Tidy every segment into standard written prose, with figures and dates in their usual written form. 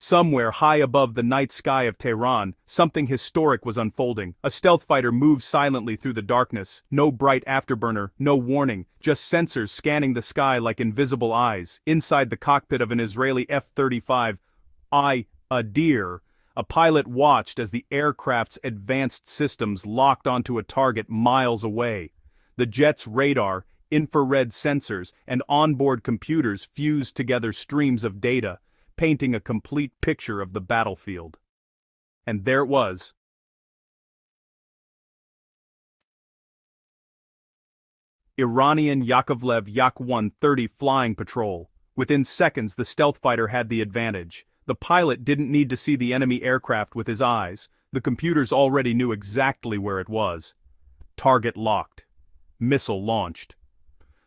Somewhere high above the night sky of Tehran, something historic was unfolding. A stealth fighter moved silently through the darkness, no bright afterburner, no warning, just sensors scanning the sky like invisible eyes. Inside the cockpit of an Israeli F-35I Adir, a pilot watched as the aircraft's advanced systems locked onto a target miles away. The jet's radar, infrared sensors, and onboard computers fused together streams of data, painting a complete picture of the battlefield. And there it was. Iranian Yakovlev Yak-130 flying patrol. Within seconds the stealth fighter had the advantage. The pilot didn't need to see the enemy aircraft with his eyes. The computers already knew exactly where it was. Target locked. Missile launched.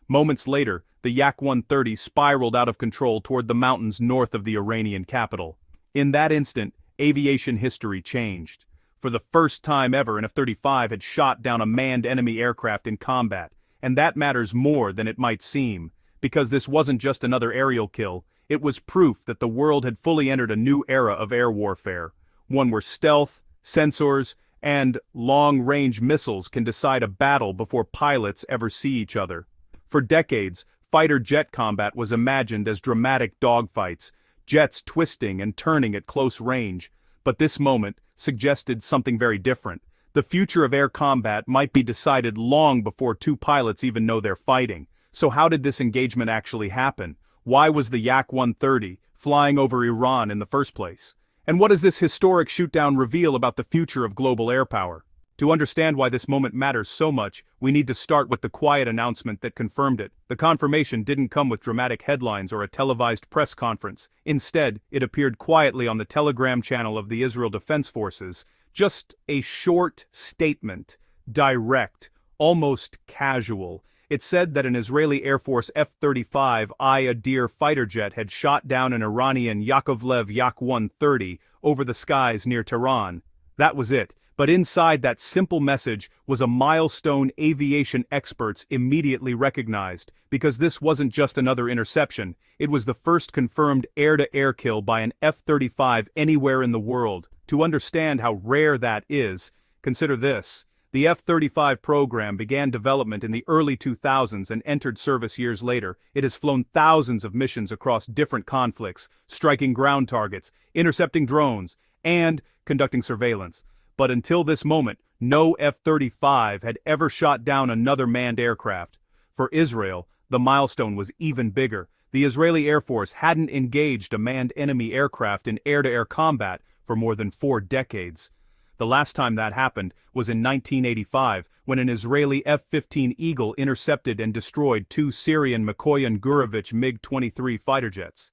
Moments later, the Yak-130 spiraled out of control toward the mountains north of the Iranian capital. In that instant, aviation history changed. For the first time ever, an F-35 had shot down a manned enemy aircraft in combat. And that matters more than it might seem, because this wasn't just another aerial kill, it was proof that the world had fully entered a new era of air warfare, one where stealth, sensors, and long-range missiles can decide a battle before pilots ever see each other. For decades, fighter jet combat was imagined as dramatic dogfights, jets twisting and turning at close range, but this moment suggested something very different. The future of air combat might be decided long before two pilots even know they're fighting. So how did this engagement actually happen? Why was the Yak-130 flying over Iran in the first place? And what does this historic shootdown reveal about the future of global air power? To understand why this moment matters so much, we need to start with the quiet announcement that confirmed it. The confirmation didn't come with dramatic headlines or a televised press conference. Instead, it appeared quietly on the Telegram channel of the Israel Defense Forces. Just a short statement, direct, almost casual. It said that an Israeli Air Force F-35I Adir fighter jet had shot down an Iranian Yakovlev Yak-130 over the skies near Tehran. That was it. But inside that simple message was a milestone aviation experts immediately recognized, because this wasn't just another interception, it was the first confirmed air-to-air kill by an F-35 anywhere in the world. To understand how rare that is, consider this. The F-35 program began development in the early 2000s and entered service years later. It has flown thousands of missions across different conflicts, striking ground targets, intercepting drones, and conducting surveillance. But until this moment, no F-35 had ever shot down another manned aircraft. For Israel, the milestone was even bigger. The Israeli Air Force hadn't engaged a manned enemy aircraft in air-to-air combat for more than 4 decades. The last time that happened was in 1985, when an Israeli F-15 Eagle intercepted and destroyed 2 Syrian Mikoyan Gurevich MiG-23 fighter jets.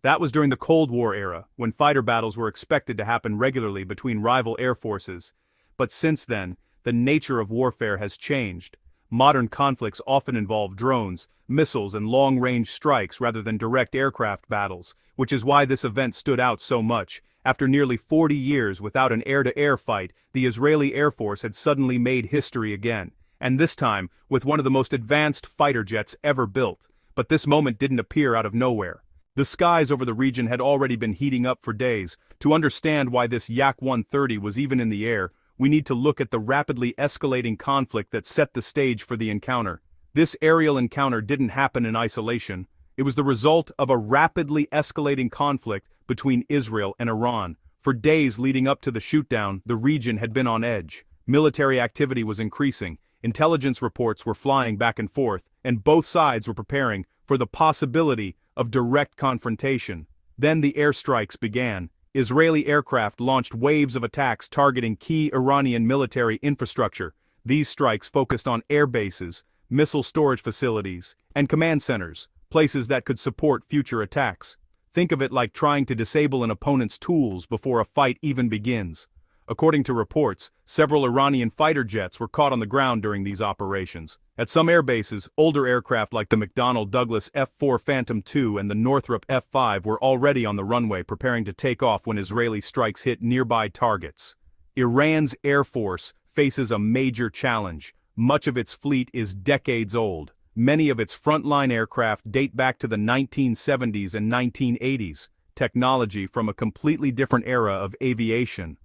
That was during the Cold War era, when fighter battles were expected to happen regularly between rival air forces. But since then, the nature of warfare has changed. Modern conflicts often involve drones, missiles, and long-range strikes rather than direct aircraft battles, which is why this event stood out so much. After nearly 40 years without an air-to-air fight, the Israeli Air Force had suddenly made history again. And this time, with one of the most advanced fighter jets ever built. But this moment didn't appear out of nowhere. The skies over the region had already been heating up for days. To understand why this Yak-130 was even in the air, we need to look at the rapidly escalating conflict that set the stage for the encounter. This aerial encounter didn't happen in isolation. It was the result of a rapidly escalating conflict between Israel and Iran. For days leading up to the shootdown, the region had been on edge. Military activity was increasing, intelligence reports were flying back and forth, and both sides were preparing for the possibility of direct confrontation. Then the airstrikes began. Israeli aircraft launched waves of attacks targeting key Iranian military infrastructure. These strikes focused on air bases, missile storage facilities, and command centers, places that could support future attacks. Think of it like trying to disable an opponent's tools before a fight even begins. According to reports, several Iranian fighter jets were caught on the ground during these operations. At some air bases, older aircraft like the McDonnell Douglas F-4 Phantom II and the Northrop F-5 were already on the runway preparing to take off when Israeli strikes hit nearby targets. Iran's Air Force faces a major challenge. Much of its fleet is decades old. Many of its frontline aircraft date back to the 1970s and 1980s. technology from a completely different era of aviation.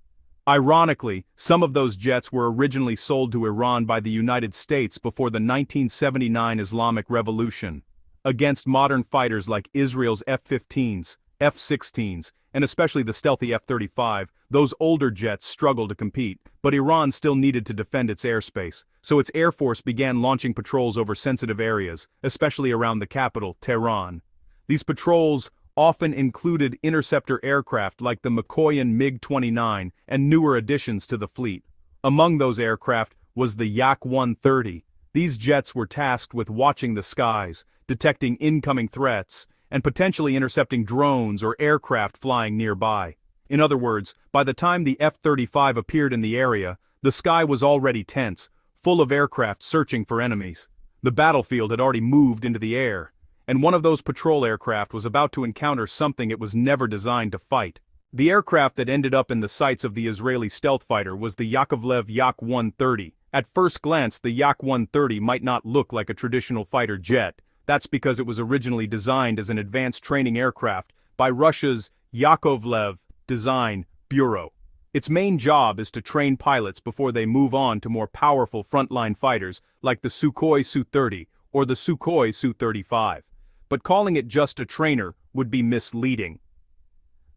Ironically, some of those jets were originally sold to Iran by the United States before the 1979 Islamic Revolution. Against modern fighters like Israel's F-15s, F-16s, and especially the stealthy F-35, those older jets struggled to compete, but Iran still needed to defend its airspace, so its Air Force began launching patrols over sensitive areas, especially around the capital, Tehran. These patrols often included interceptor aircraft like the Mikoyan MiG-29 and newer additions to the fleet. Among those aircraft was the Yak-130. These jets were tasked with watching the skies, detecting incoming threats, and potentially intercepting drones or aircraft flying nearby. In other words, by the time the F-35 appeared in the area, the sky was already tense, full of aircraft searching for enemies. The battlefield had already moved into the air, and one of those patrol aircraft was about to encounter something it was never designed to fight. The aircraft that ended up in the sights of the Israeli stealth fighter was the Yakovlev Yak-130. At first glance, the Yak-130 might not look like a traditional fighter jet. That's because it was originally designed as an advanced training aircraft by Russia's Yakovlev Design Bureau. Its main job is to train pilots before they move on to more powerful frontline fighters like the Sukhoi Su-30 or the Sukhoi Su-35. But calling it just a trainer would be misleading.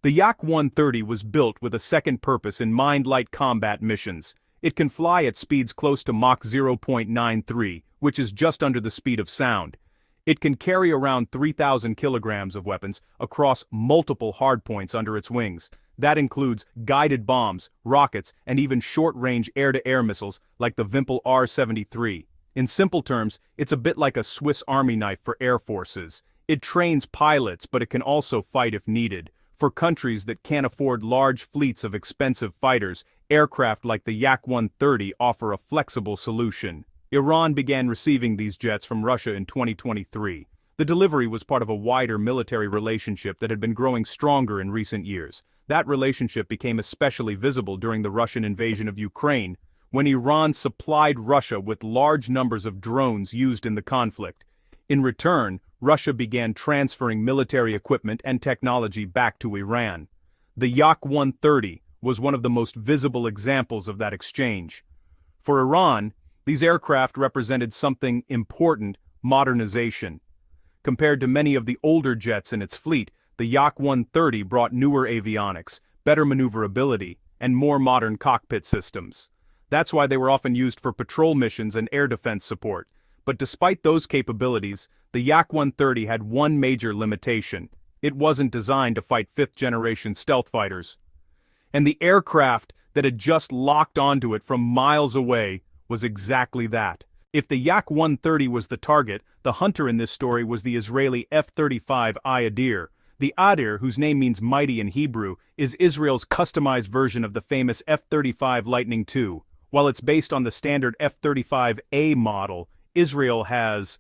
The Yak-130 was built with a second purpose in mine-light combat missions. It can fly at speeds close to Mach 0.93, which is just under the speed of sound. It can carry around 3,000 kilograms of weapons across multiple hardpoints under its wings. That includes guided bombs, rockets, and even short-range air-to-air missiles like the Vimpel R-73. In simple terms, it's a bit like a Swiss Army knife for air forces. It trains pilots, but it can also fight if needed. For countries that can't afford large fleets of expensive fighters, aircraft like the Yak-130 offer a flexible solution. Iran began receiving these jets from Russia in 2023. The delivery was part of a wider military relationship that had been growing stronger in recent years. That relationship became especially visible during the Russian invasion of Ukraine, when Iran supplied Russia with large numbers of drones used in the conflict. In return, Russia began transferring military equipment and technology back to Iran. The Yak-130 was one of the most visible examples of that exchange. For Iran, these aircraft represented something important: modernization. Compared to many of the older jets in its fleet, the Yak-130 brought newer avionics, better maneuverability, and more modern cockpit systems. That's why they were often used for patrol missions and air defense support. But despite those capabilities, the Yak-130 had one major limitation: it wasn't designed to fight fifth-generation stealth fighters. And the aircraft that had just locked onto it from miles away was exactly that. If the Yak-130 was the target, the hunter in this story was the Israeli F-35I Adir. The Adir, whose name means mighty in Hebrew, is Israel's customized version of the famous F-35 Lightning II. While it's based on the standard F-35A model, Israel has,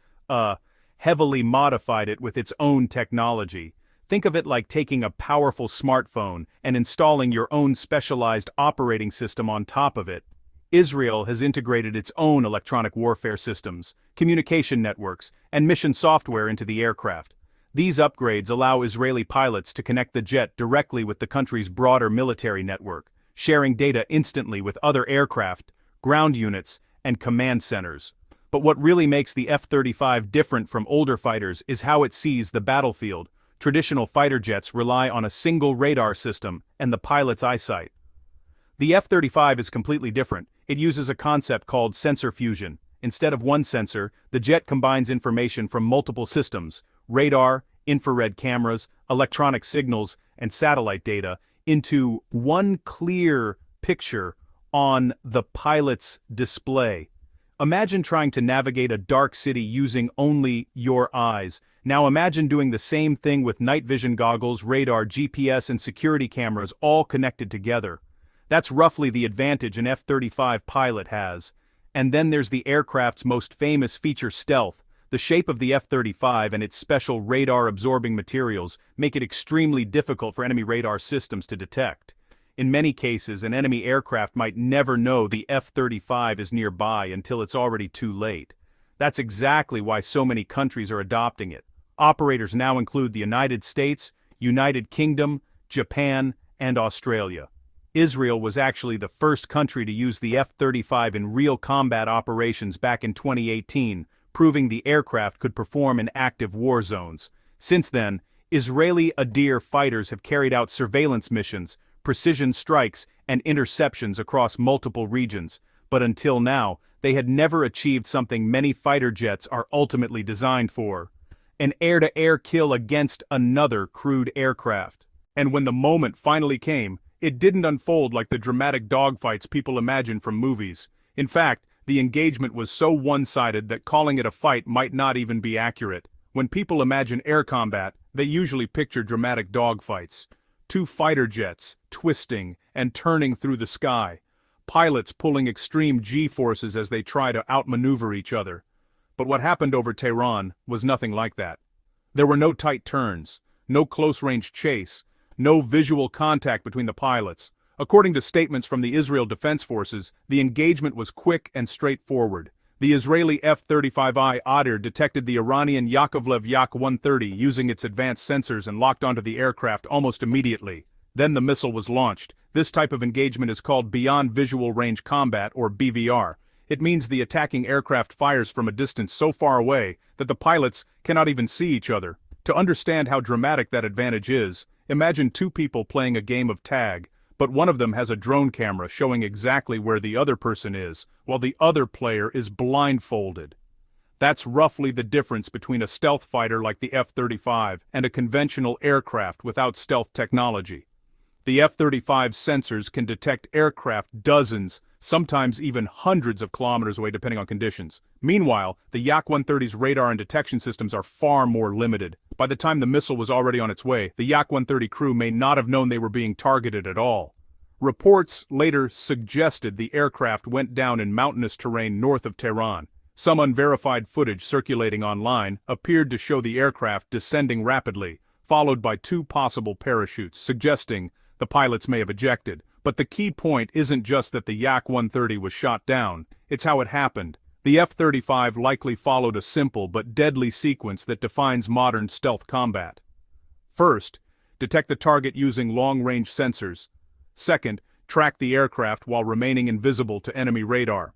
heavily modified it with its own technology. Think of it like taking a powerful smartphone and installing your own specialized operating system on top of it. Israel has integrated its own electronic warfare systems, communication networks, and mission software into the aircraft. These upgrades allow Israeli pilots to connect the jet directly with the country's broader military network, sharing data instantly with other aircraft, ground units, and command centers. But what really makes the F-35 different from older fighters is how it sees the battlefield. Traditional fighter jets rely on a single radar system and the pilot's eyesight. The F-35 is completely different. It uses a concept called sensor fusion. Instead of one sensor, the jet combines information from multiple systems: radar, infrared cameras, electronic signals, and satellite data into one clear picture on the pilot's display. Imagine trying to navigate a dark city using only your eyes. Now imagine doing the same thing with night vision goggles, radar, GPS, and security cameras all connected together. That's roughly the advantage an F-35 pilot has. And then there's the aircraft's most famous feature: stealth. The shape of the F-35 and its special radar-absorbing materials make it extremely difficult for enemy radar systems to detect. In many cases, an enemy aircraft might never know the F-35 is nearby until it's already too late. That's exactly why so many countries are adopting it. Operators now include the United States, United Kingdom, Japan, and Australia. Israel was actually the first country to use the F-35 in real combat operations back in 2018, proving the aircraft could perform in active war zones. Since then, Israeli Adir fighters have carried out surveillance missions, precision strikes, and interceptions across multiple regions, but until now, they had never achieved something many fighter jets are ultimately designed for: an air-to-air kill against another crewed aircraft. And when the moment finally came, it didn't unfold like the dramatic dogfights people imagine from movies. In fact, the engagement was so one-sided that calling it a fight might not even be accurate. When people imagine air combat, they usually picture dramatic dogfights. Two fighter jets, twisting and turning through the sky. Pilots pulling extreme G-forces as they try to outmaneuver each other. But what happened over Tehran was nothing like that. There were no tight turns, no close-range chase, no visual contact between the pilots. According to statements from the Israel Defense Forces, the engagement was quick and straightforward. The Israeli F-35I Adir detected the Iranian Yakovlev Yak-130 using its advanced sensors and locked onto the aircraft almost immediately. Then the missile was launched. This type of engagement is called Beyond Visual Range Combat, or BVR. It means the attacking aircraft fires from a distance so far away that the pilots cannot even see each other. To understand how dramatic that advantage is, imagine two people playing a game of tag, but one of them has a drone camera showing exactly where the other person is, while the other player is blindfolded. That's roughly the difference between a stealth fighter like the F-35 and a conventional aircraft without stealth technology. The F-35's sensors can detect aircraft dozens, sometimes even hundreds of kilometers away depending on conditions. Meanwhile, the Yak-130's radar and detection systems are far more limited. By the time the missile was already on its way, the Yak-130 crew may not have known they were being targeted at all. Reports later suggested the aircraft went down in mountainous terrain north of Tehran. Some unverified footage circulating online appeared to show the aircraft descending rapidly, followed by two possible parachutes, suggesting the pilots may have ejected. But the key point isn't just that the Yak-130 was shot down, it's how it happened. The F-35 likely followed a simple but deadly sequence that defines modern stealth combat. First, detect the target using long-range sensors. Second, track the aircraft while remaining invisible to enemy radar.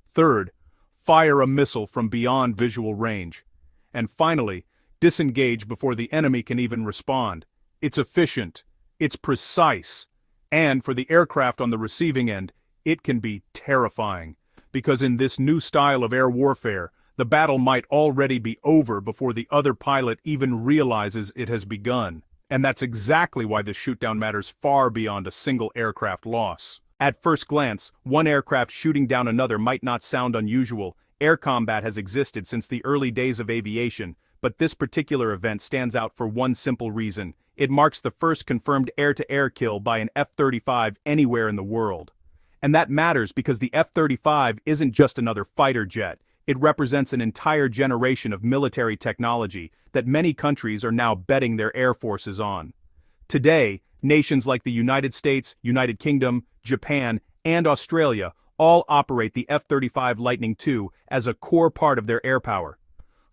Third, fire a missile from beyond visual range. And finally, disengage before the enemy can even respond. It's efficient, it's precise, and for the aircraft on the receiving end, it can be terrifying. Because in this new style of air warfare, the battle might already be over before the other pilot even realizes it has begun. And that's exactly why this shootdown matters far beyond a single aircraft loss. At first glance, one aircraft shooting down another might not sound unusual. Air combat has existed since the early days of aviation, but this particular event stands out for one simple reason. It marks the first confirmed air-to-air kill by an F-35 anywhere in the world. And that matters because the F-35 isn't just another fighter jet. It represents an entire generation of military technology that many countries are now betting their air forces on. Today, nations like the United States, United Kingdom, Japan, and Australia all operate the F-35 Lightning II as a core part of their air power.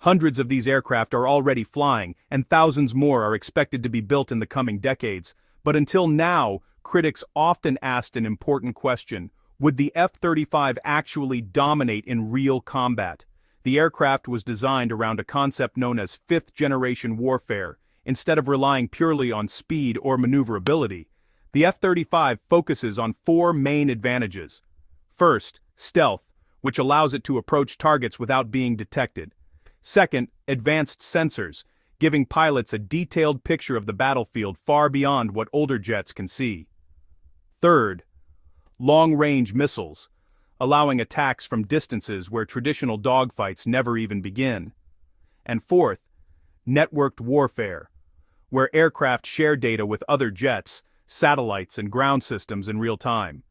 Hundreds of these aircraft are already flying, and thousands more are expected to be built in the coming decades. But until now, critics often asked an important question: would the F-35 actually dominate in real combat? The aircraft was designed around a concept known as fifth-generation warfare. Instead of relying purely on speed or maneuverability, the F-35 focuses on four main advantages. First, stealth, which allows it to approach targets without being detected. Second, advanced sensors, giving pilots a detailed picture of the battlefield far beyond what older jets can see. Third, long-range missiles, allowing attacks from distances where traditional dogfights never even begin. And fourth, networked warfare, where aircraft share data with other jets, satellites, and ground systems in real time.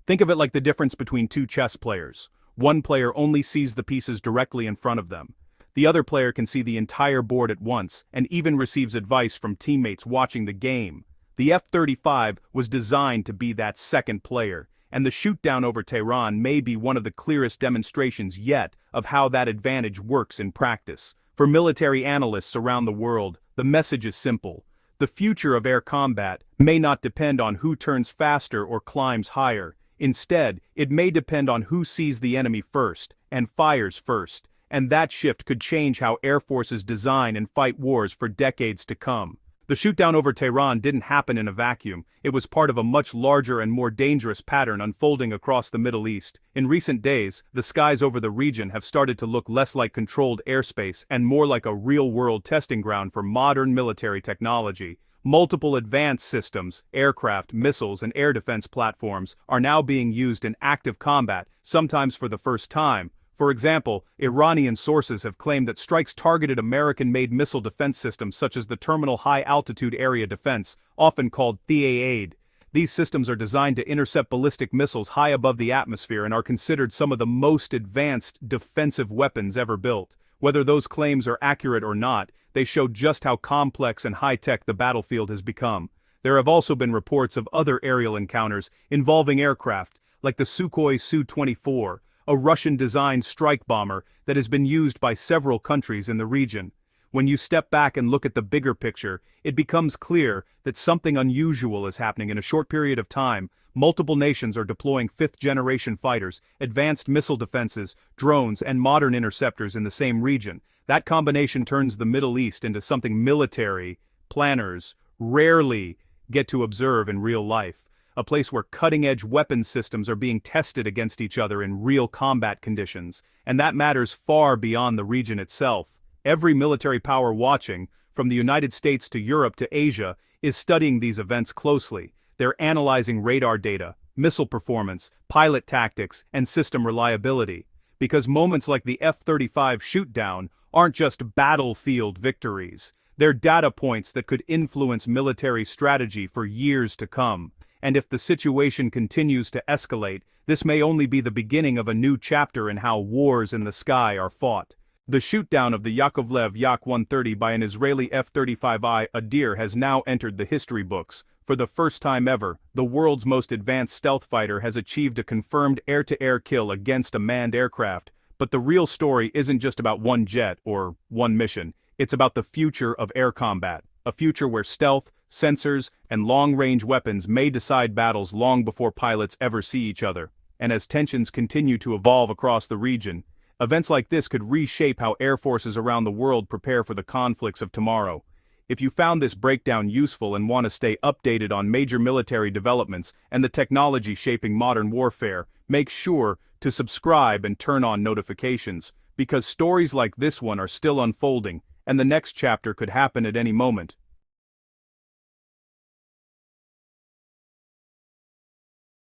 Think of it like the difference between two chess players. One player only sees the pieces directly in front of them. The other player can see the entire board at once and even receives advice from teammates watching the game. The F-35 was designed to be that second player, and the shootdown over Tehran may be one of the clearest demonstrations yet of how that advantage works in practice. For military analysts around the world, the message is simple. The future of air combat may not depend on who turns faster or climbs higher. Instead, it may depend on who sees the enemy first and fires first, and that shift could change how air forces design and fight wars for decades to come. The shootdown over Tehran didn't happen in a vacuum. It was part of a much larger and more dangerous pattern unfolding across the Middle East. In recent days, the skies over the region have started to look less like controlled airspace and more like a real-world testing ground for modern military technology. Multiple advanced systems, aircraft, missiles, and air defense platforms are now being used in active combat, sometimes for the first time. For example, Iranian sources have claimed that strikes targeted American-made missile defense systems such as the Terminal High Altitude Area Defense, often called THAAD. These systems are designed to intercept ballistic missiles high above the atmosphere and are considered some of the most advanced defensive weapons ever built. Whether those claims are accurate or not, they show just how complex and high-tech the battlefield has become. There have also been reports of other aerial encounters involving aircraft, like the Sukhoi Su-24, a Russian-designed strike bomber that has been used by several countries in the region. When you step back and look at the bigger picture, it becomes clear that something unusual is happening in a short period of time. Multiple nations are deploying fifth-generation fighters, advanced missile defenses, drones, and modern interceptors in the same region. That combination turns the Middle East into something military planners rarely get to observe in real life. A place where cutting-edge weapons systems are being tested against each other in real combat conditions, and that matters far beyond the region itself. Every military power watching, from the United States to Europe to Asia, is studying these events closely. They're analyzing radar data, missile performance, pilot tactics, and system reliability. Because moments like the F-35 shootdown aren't just battlefield victories. They're data points that could influence military strategy for years to come. And if the situation continues to escalate, this may only be the beginning of a new chapter in how wars in the sky are fought. The shootdown of the Yakovlev Yak-130 by an Israeli F-35I Adir has now entered the history books. For the first time ever, the world's most advanced stealth fighter has achieved a confirmed air-to-air kill against a manned aircraft. But the real story isn't just about one jet or one mission. It's about the future of air combat. A future where stealth, sensors, and long-range weapons may decide battles long before pilots ever see each other. And as tensions continue to evolve across the region, events like this could reshape how air forces around the world prepare for the conflicts of tomorrow. If you found this breakdown useful and want to stay updated on major military developments and the technology shaping modern warfare, make sure to subscribe and turn on notifications, because stories like this one are still unfolding, and the next chapter could happen at any moment.